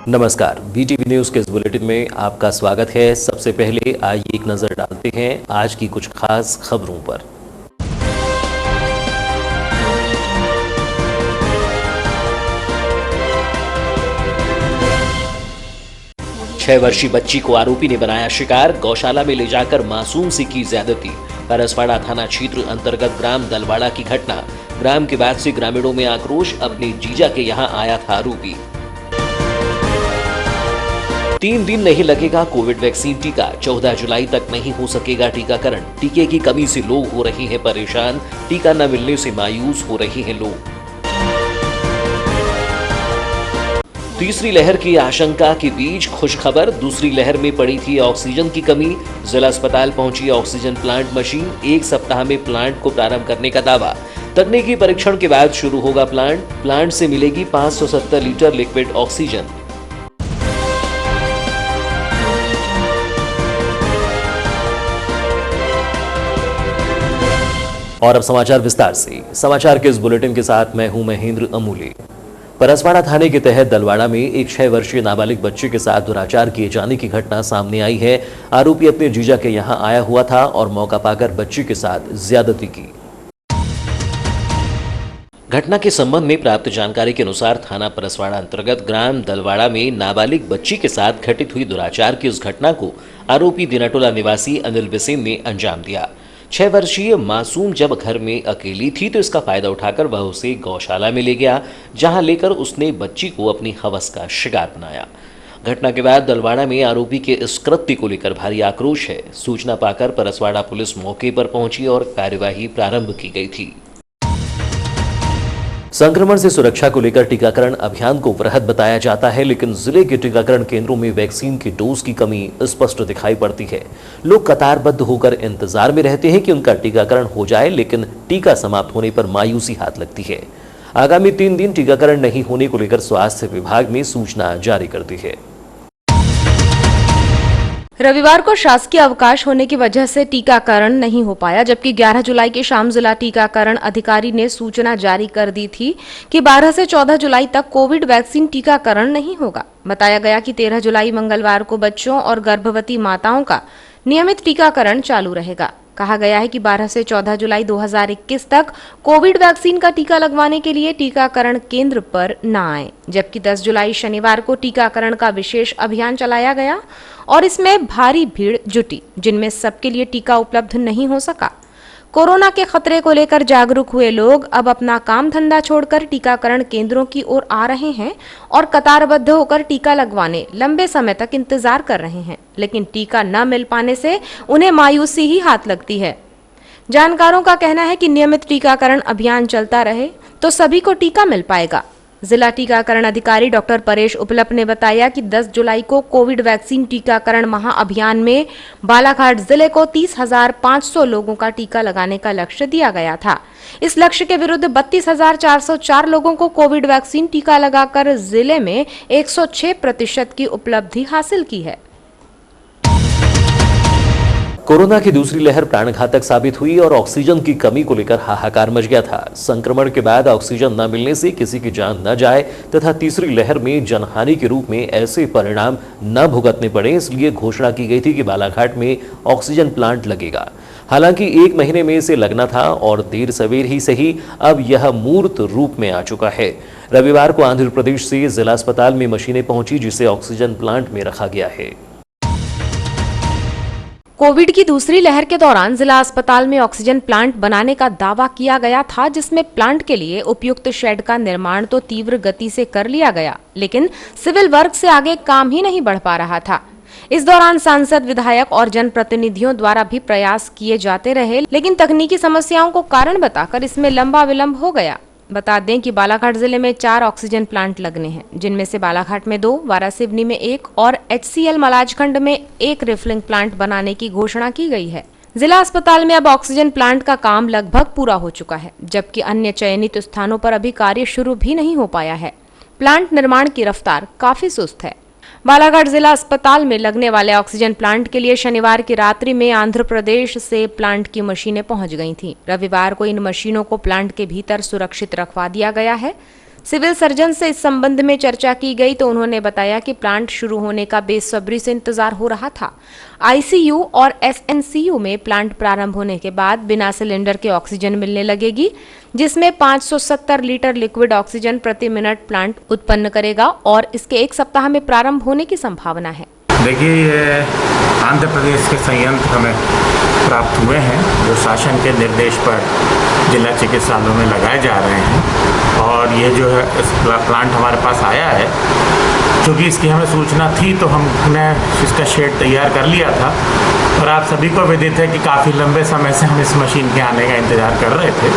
नमस्कार, BTV news के इस बुलेटिन में आपका स्वागत है। सबसे पहले आइए एक नजर डालते हैं आज की कुछ खास खबरों पर। छह वर्षीय बच्ची को आरोपी ने बनाया शिकार, गौशाला में ले जाकर मासूम से की ज्यादती। परसवाड़ा थाना क्षेत्र अंतर्गत ग्राम दलवाड़ा की घटना। ग्राम के बाद से ग्रामीणों में आक्रोश, अपने जीजा के यहां आया था आरोपी। 3 दिन नहीं लगेगा कोविड वैक्सीन टीका, 14 जुलाई तक नहीं हो सकेगा टीकाकरण। टीके की कमी से लोग हो रहे हैं परेशान, टीका न मिलने से मायूस हो रहे हैं लोग। तीसरी लहर की आशंका के बीच खुशखबर, दूसरी लहर में पड़ी थी ऑक्सीजन की कमी। जिला अस्पताल पहुंची ऑक्सीजन प्लांट मशीन, 1 सप्ताह में प्लांट को प्रारंभ करने का दावा। तकनीकी परीक्षण के बाद शुरू होगा प्लांट से मिलेगी 570 लीटर लिक्विड ऑक्सीजन। और अब समाचार विस्तार से। समाचार के इस बुलेटिन के साथ मैं हूं महेंद्र अमूले। परसवाड़ा थाने के तहत दलवाड़ा में एक 6 वर्षीय नाबालिग बच्चे के साथ दुराचार किए जाने की घटना सामने आई है। आरोपी अपने जीजा के यहां आया हुआ था और मौका पाकर बच्ची के साथ ज्यादती की। घटना के संबंध में प्राप्त जानकारी के अनुसार थाना परसवाड़ा अंतर्गत ग्राम दलवाड़ा में नाबालिग बच्ची के साथ घटित हुई दुराचार की उस घटना को आरोपी दिनाटोला निवासी अनिल बिसेन ने अंजाम दिया। 6 वर्षीय मासूम जब घर में अकेली थी तो इसका फायदा उठाकर वह उसे गौशाला में ले गया, जहां लेकर उसने बच्ची को अपनी हवस का शिकार बनाया। घटना के बाद दलवाड़ा में आरोपी के इस कृत्य को लेकर भारी आक्रोश है। सूचना पाकर परसवाड़ा पुलिस मौके पर पहुंची और कार्यवाही प्रारंभ की गई थी। संक्रमण से सुरक्षा को लेकर टीकाकरण अभियान को वृहद बताया जाता है, लेकिन जिले के टीकाकरण केंद्रों में वैक्सीन की डोज की कमी स्पष्ट दिखाई पड़ती है। लोग कतारबद्ध होकर इंतजार में रहते हैं कि उनका टीकाकरण हो जाए, लेकिन टीका समाप्त होने पर मायूसी हाथ लगती है। आगामी 3 दिन टीकाकरण नहीं होने को लेकर स्वास्थ्य विभाग ने सूचना जारी कर दी है। रविवार को शासकीय अवकाश होने की वजह से टीकाकरण नहीं हो पाया, जबकि 11 जुलाई की शाम जिला टीकाकरण अधिकारी ने सूचना जारी कर दी थी कि 12 से 14 जुलाई तक कोविड वैक्सीन टीकाकरण नहीं होगा। बताया गया कि 13 जुलाई मंगलवार को बच्चों और गर्भवती माताओं का नियमित टीकाकरण चालू रहेगा। कहा गया है कि 12 से 14 जुलाई 2021 तक कोविड वैक्सीन का टीका लगवाने के लिए टीकाकरण केंद्र पर न आए, जबकि 10 जुलाई शनिवार को टीकाकरण का विशेष अभियान चलाया गया और इसमें भारी भीड़ जुटी, जिनमें सबके लिए टीका उपलब्ध नहीं हो सका। कोरोना के खतरे को लेकर जागरूक हुए लोग अब अपना काम धंधा छोड़कर टीकाकरण केंद्रों की ओर आ रहे हैं और कतारबद्ध होकर टीका लगवाने लंबे समय तक इंतजार कर रहे हैं, लेकिन टीका न मिल पाने से उन्हें मायूसी ही हाथ लगती है। जानकारों का कहना है कि नियमित टीकाकरण अभियान चलता रहे तो सभी को टीका मिल पाएगा। जिला टीकाकरण अधिकारी डॉक्टर परेश उपलप ने बताया कि 10 जुलाई को कोविड वैक्सीन टीकाकरण महाअभियान में बालाघाट जिले को 30,500 लोगों का टीका लगाने का लक्ष्य दिया गया था। इस लक्ष्य के विरुद्ध 32,404 लोगों को कोविड वैक्सीन टीका लगाकर जिले में 106% की उपलब्धि हासिल की है। कोरोना की दूसरी लहर प्राणघातक साबित हुई और ऑक्सीजन की कमी को लेकर हाहाकार मच गया था। संक्रमण के बाद ऑक्सीजन न मिलने से किसी की जान न जाए तथा तीसरी लहर में जनहानि के रूप में ऐसे परिणाम न भुगतने पड़े, इसलिए घोषणा की गई थी कि बालाघाट में ऑक्सीजन प्लांट लगेगा। हालांकि 1 महीने में इसे लगना था और देर सवेर ही सही अब यह मूर्त रूप में आ चुका है। रविवार को आंध्र प्रदेश से जिला अस्पताल में मशीनें पहुंची, जिसे ऑक्सीजन प्लांट में रखा गया है। कोविड की दूसरी लहर के दौरान जिला अस्पताल में ऑक्सीजन प्लांट बनाने का दावा किया गया था, जिसमें प्लांट के लिए उपयुक्त शेड का निर्माण तो तीव्र गति से कर लिया गया, लेकिन सिविल वर्क से आगे काम ही नहीं बढ़ पा रहा था। इस दौरान सांसद, विधायक और जनप्रतिनिधियों द्वारा भी प्रयास किए जाते रहे, लेकिन तकनीकी समस्याओं को कारण बताकर इसमें लंबा विलंब हो गया। बता दें कि बालाघाट जिले में 4 ऑक्सीजन प्लांट लगने हैं, जिनमें से बालाघाट में 2, वारासिवनी में 1 और HCL मलाजखंड में 1 रिफिलिंग प्लांट बनाने की घोषणा की गई है। जिला अस्पताल में अब ऑक्सीजन प्लांट का काम लगभग पूरा हो चुका है, जबकि अन्य चयनित स्थानों पर अभी कार्य शुरू भी नहीं हो पाया है। प्लांट निर्माण की रफ्तार काफी सुस्त है। बालाघाट जिला अस्पताल में लगने वाले ऑक्सीजन प्लांट के लिए शनिवार की रात्रि में आंध्र प्रदेश से प्लांट की मशीनें पहुंच गई थीं। रविवार को इन मशीनों को प्लांट के भीतर सुरक्षित रखवा दिया गया है। सिविल सर्जन से इस संबंध में चर्चा की गई तो उन्होंने बताया कि प्लांट शुरू होने का बेसब्री से इंतजार हो रहा था। आईसीयू और एसएनसीयू में प्लांट प्रारंभ होने के बाद बिना सिलेंडर के ऑक्सीजन मिलने लगेगी, जिसमें 570 लीटर लिक्विड ऑक्सीजन प्रति मिनट प्लांट उत्पन्न करेगा और इसके 1 सप्ताह में प्रारंभ होने की संभावना है। देखिए, ये आंध्र प्रदेश के संयंत्र हमें प्राप्त हुए हैं जो शासन के निर्देश पर जिला चिकित्सालयों में लगाए जा रहे हैं। और ये जो है इस प्लांट हमारे पास आया है, क्योंकि इसकी हमें सूचना थी तो हमने इसका शेड तैयार कर लिया था। और आप सभी को विदित है कि काफ़ी लंबे समय से हम इस मशीन के आने का इंतज़ार कर रहे थे।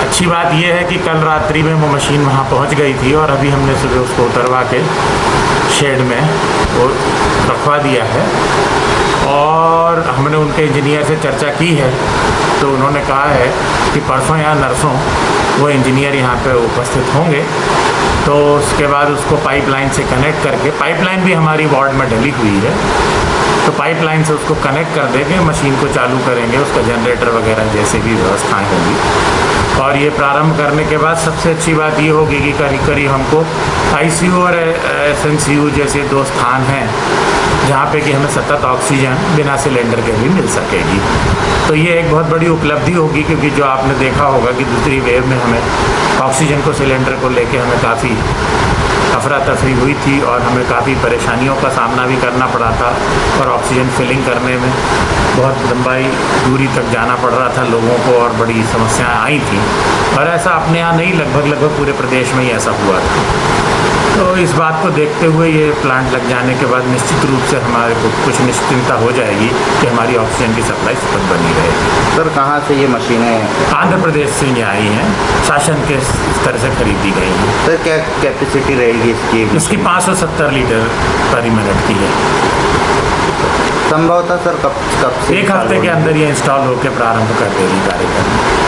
अच्छी बात यह है कि कल रात्रि में वो मशीन वहाँ पहुँच गई थी और अभी हमने सुबह उसको उतरवा के शेड में वो रखवा दिया है। और हमने उनके इंजीनियर से चर्चा की है तो उन्होंने कहा है कि परसों या नरसों वो इंजीनियर यहाँ पे उपस्थित होंगे। तो उसके बाद उसको पाइपलाइन से कनेक्ट करके, पाइपलाइन भी हमारी वार्ड में डली हुई है, तो पाइपलाइन से उसको कनेक्ट कर देंगे, मशीन को चालू करेंगे, उसका जनरेटर वगैरह जैसे भी व्यवस्थाएं होंगी। और ये प्रारंभ करने के बाद सबसे अच्छी बात ये होगी कि करीब करीब हमको आईसीयू और एसएनसीयू जैसे 2 स्थान हैं जहाँ पे कि हमें सतत ऑक्सीजन बिना सिलेंडर के भी मिल सकेगी। तो ये एक बहुत बड़ी उपलब्धि होगी, क्योंकि जो आपने देखा होगा कि दूसरी वेव में हमें ऑक्सीजन को, सिलेंडर को लेके हमें काफ़ी अफरा तफरी हुई थी और हमें काफ़ी परेशानियों का सामना भी करना पड़ा था। और ऑक्सीजन फिलिंग करने में बहुत लंबाई दूरी तक जाना पड़ रहा था लोगों को और बड़ी समस्याएं आई थी। और ऐसा अपने यहाँ नहीं, लगभग पूरे प्रदेश में ही ऐसा हुआ था। तो इस बात को देखते हुए ये प्लांट लग जाने के बाद निश्चित रूप से हमारे को कुछ निश्चिंतता हो जाएगी कि हमारी ऑक्सीजन की सप्लाई सतत बनी रहेगी। सर, कहाँ से ये मशीनें? आंध्र प्रदेश से ये आई हैं, शासन के स्तर से खरीदी गई हैं। सर, क्या कैपेसिटी रहेगी इसकी 570 लीटर प्रति मिनट की है। संभवतः सर कब से? 1 हफ्ते के अंदर ये इंस्टॉल होकर प्रारंभ कर देगी कार्यक्रम।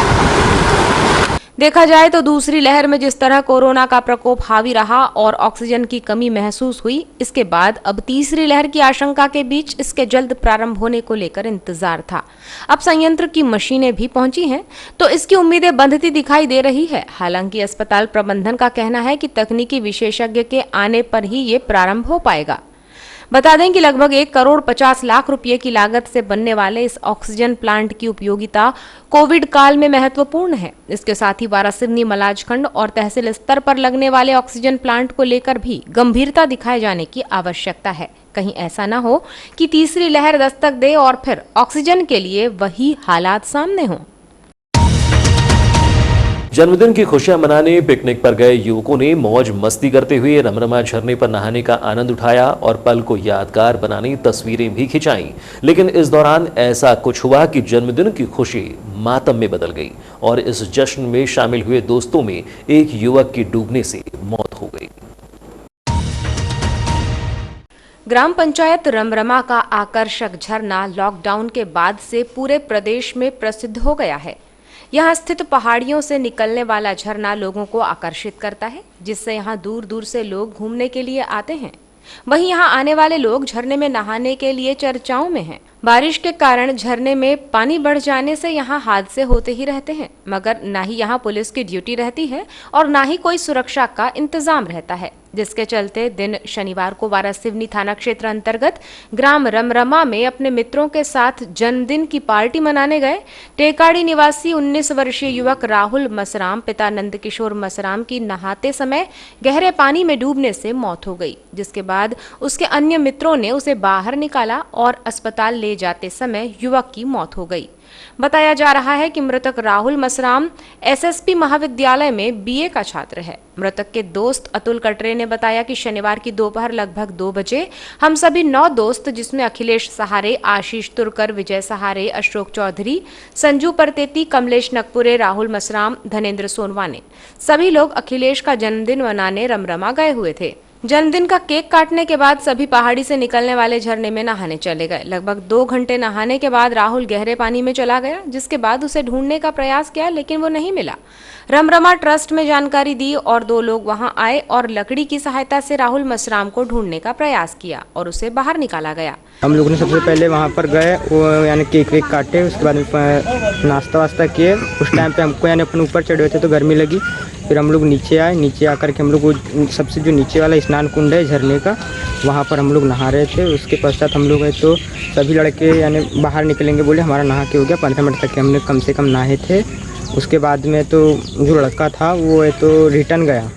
देखा जाए तो दूसरी लहर में जिस तरह कोरोना का प्रकोप हावी रहा और ऑक्सीजन की कमी महसूस हुई, इसके बाद अब तीसरी लहर की आशंका के बीच इसके जल्द प्रारंभ होने को लेकर इंतजार था। अब संयंत्र की मशीनें भी पहुंची हैं तो इसकी उम्मीदें बंधती दिखाई दे रही है। हालांकि अस्पताल प्रबंधन का कहना है कि तकनीकी विशेषज्ञ के आने पर ही ये प्रारंभ हो पाएगा। बता दें कि लगभग 1 करोड़ 50 लाख रुपए की लागत से बनने वाले इस ऑक्सीजन प्लांट की उपयोगिता कोविड काल में महत्वपूर्ण है। इसके साथ ही वारासिवनी, मलाजखंड और तहसील स्तर पर लगने वाले ऑक्सीजन प्लांट को लेकर भी गंभीरता दिखाए जाने की आवश्यकता है। कहीं ऐसा न हो कि तीसरी लहर दस्तक दे और फिर ऑक्सीजन के लिए वही हालात सामने हों। जन्मदिन की खुशियां मनाने पिकनिक पर गए युवकों ने मौज मस्ती करते हुए रमरमा झरने पर नहाने का आनंद उठाया और पल को यादगार बनाने तस्वीरें भी खिंचाईं। लेकिन इस दौरान ऐसा कुछ हुआ कि जन्मदिन की खुशी मातम में बदल गई और इस जश्न में शामिल हुए दोस्तों में एक युवक की डूबने से मौत हो गई। ग्राम पंचायत रमरमा का आकर्षक झरना लॉकडाउन के बाद से पूरे प्रदेश में प्रसिद्ध हो गया है। यहाँ स्थित पहाड़ियों से निकलने वाला झरना लोगों को आकर्षित करता है, जिससे यहाँ दूर दूर से लोग घूमने के लिए आते हैं। वहीं यहाँ आने वाले लोग झरने में नहाने के लिए चर्चाओं में हैं। बारिश के कारण झरने में पानी बढ़ जाने से यहाँ हादसे होते ही रहते हैं, मगर ना ही यहाँ पुलिस की ड्यूटी रहती है और ना ही कोई सुरक्षा का इंतजाम रहता है, जिसके चलते दिन शनिवार को वारासिवनी थाना क्षेत्र अंतर्गत ग्राम रमरमा में अपने मित्रों के साथ जन्मदिन की पार्टी मनाने गए टेकाड़ी निवासी 19 वर्षीय युवक राहुल मसराम पिता नंदकिशोर मसराम की नहाते समय गहरे पानी में डूबने से मौत हो गई, जिसके बाद उसके अन्य मित्रों ने उसे बाहर निकाला और अस्पताल ले जाते समय युवक की मौत हो गई। बताया जा रहा है कि मृतक राहुल मसराम एसएसपी महाविद्यालय में बीए का छात्र है। मृतक के दोस्त अतुल कटरे ने बताया कि शनिवार की दोपहर लगभग 2 बजे हम सभी 9 दोस्त, जिसमें अखिलेश सहारे, आशीष तुरकर, विजय सहारे, अशोक चौधरी, संजू परतेती, कमलेश नकपुरे, राहुल मसराम, धनेन्द्र सोनवाने, सभी लोग अखिलेश का जन्मदिन मनाने रमरमा गए हुए थे। जन्मदिन का केक काटने के बाद सभी पहाड़ी से निकलने वाले झरने में नहाने चले गए। लगभग 2 घंटे नहाने के बाद राहुल गहरे पानी में चला गया, जिसके बाद उसे ढूंढने का प्रयास किया लेकिन वो नहीं मिला। रमरमा ट्रस्ट में जानकारी दी और 2 लोग वहां आए और लकड़ी की सहायता से राहुल मसराम को ढूंढने का प्रयास किया और उसे बाहर निकाला गया। हम लोगों ने सबसे पहले वहाँ पर गए, वो यानी केक वेक काटे, उसके बाद नाश्ता वास्ता किए। उस टाइम पे हमको यानी अपन ऊपर चढ़े हुए थे तो गर्मी लगी, फिर हम लोग नीचे आए। नीचे आकर के हम लोग वो सबसे जो नीचे वाला स्नान कुंड है झरने का, वहाँ पर हम लोग नहा रहे थे। उसके पश्चात हम लोग तो सभी लड़के यानी बाहर निकलेंगे बोले, हमारा नहा के हो गया। 15 मिनट तक हमने कम से कम नहाए थे। उसके बाद में तो जो लड़का था वो तो रिटर्न गया,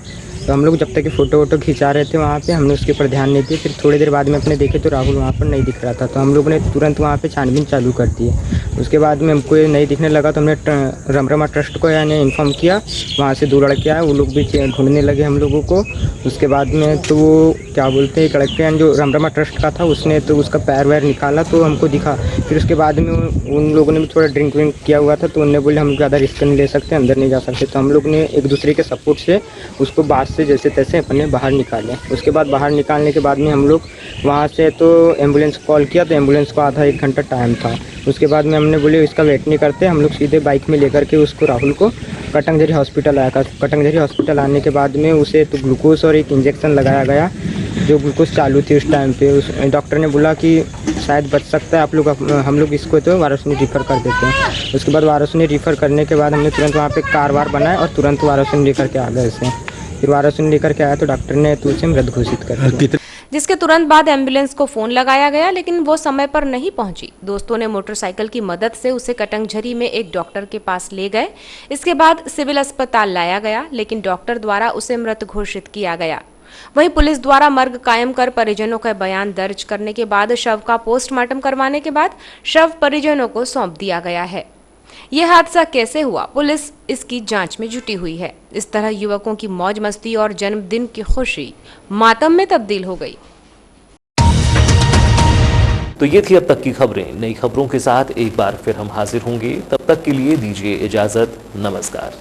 तो हम लोग जब तक कि फ़ोटो वोटो खिंचा रहे थे वहाँ पे, हमने उसके ऊपर ध्यान नहीं दिया। फिर थोड़ी देर बाद में अपने देखे तो राहुल वहाँ पर नहीं दिख रहा था, तो हम लोग ने तुरंत वहाँ पे छानबीन चालू कर दी। उसके बाद में हमको ये नहीं दिखने लगा तो हमने रमरमा ट्रस्ट को यानी इन्फॉर्म किया। वहाँ से 2 लड़के आए, वो लोग भी ढूंढने लगे हम लोगों को। उसके बाद में तो वो क्या बोलते हैं, एक लड़के यानी जो रमरमा ट्रस्ट का था उसने तो उसका पैर वैर निकाला तो हमको दिखा। फिर उसके बाद में उन लोगों ने भी थोड़ा ड्रिंक व्रिंक किया हुआ था, तो उन्होंने बोले हम ज़्यादा रिस्क नहीं ले सकते, अंदर नहीं जा सकते। तो हम लोग ने एक दूसरे के सपोर्ट से उसको बाहर से जैसे तैसे अपने बाहर निकाले। उसके बाद बाहर निकालने के बाद में हम लोग वहाँ से तो एम्बुलेंस कॉल किया, तो एम्बुलेंस को आधा 1 घंटा टाइम था। उसके बाद में हमने बोले इसका वेट नहीं करते, हम लोग सीधे बाइक में लेकर के उसको राहुल को कटंगझरी हॉस्पिटल आया था। कटंगझरी हॉस्पिटल आने के बाद में उसे तो ग्लूकोज और एक इंजेक्शन लगाया गया, जो ग्लूकोज चालू थी उस टाइम पे। उस डॉक्टर ने बोला कि शायद बच सकता है, आप लोग हम लोग इसको तो वाराणसी रिफ़र कर देते हैं। उसके बाद वाराणसी रिफ़र करने के बाद हमने तुरंत वहाँ पे कारवार बनाया और तुरंत वाराणसी लेकर के आ गए इसे। फिर वाराणसी लेकर के आया तो डॉक्टर ने तो उसे मृत घोषित कर दिया। जिसके तुरंत बाद एम्बुलेंस को फोन लगाया गया, लेकिन वो समय पर नहीं पहुंची। दोस्तों ने मोटरसाइकिल की मदद से उसे कटंगझरी में एक डॉक्टर के पास ले गए। इसके बाद सिविल अस्पताल लाया गया, लेकिन डॉक्टर द्वारा उसे मृत घोषित किया गया। वहीं पुलिस द्वारा मर्ग कायम कर परिजनों का बयान दर्ज करने के बाद शव का पोस्टमार्टम करवाने के बाद शव परिजनों को सौंप दिया गया है। यह हादसा कैसे हुआ, पुलिस इसकी जांच में जुटी हुई है। इस तरह युवकों की मौज मस्ती और जन्मदिन की खुशी मातम में तब्दील हो गई। तो ये थी अब तक की खबरें। नई खबरों के साथ एक बार फिर हम हाजिर होंगे, तब तक के लिए दीजिए इजाजत। नमस्कार।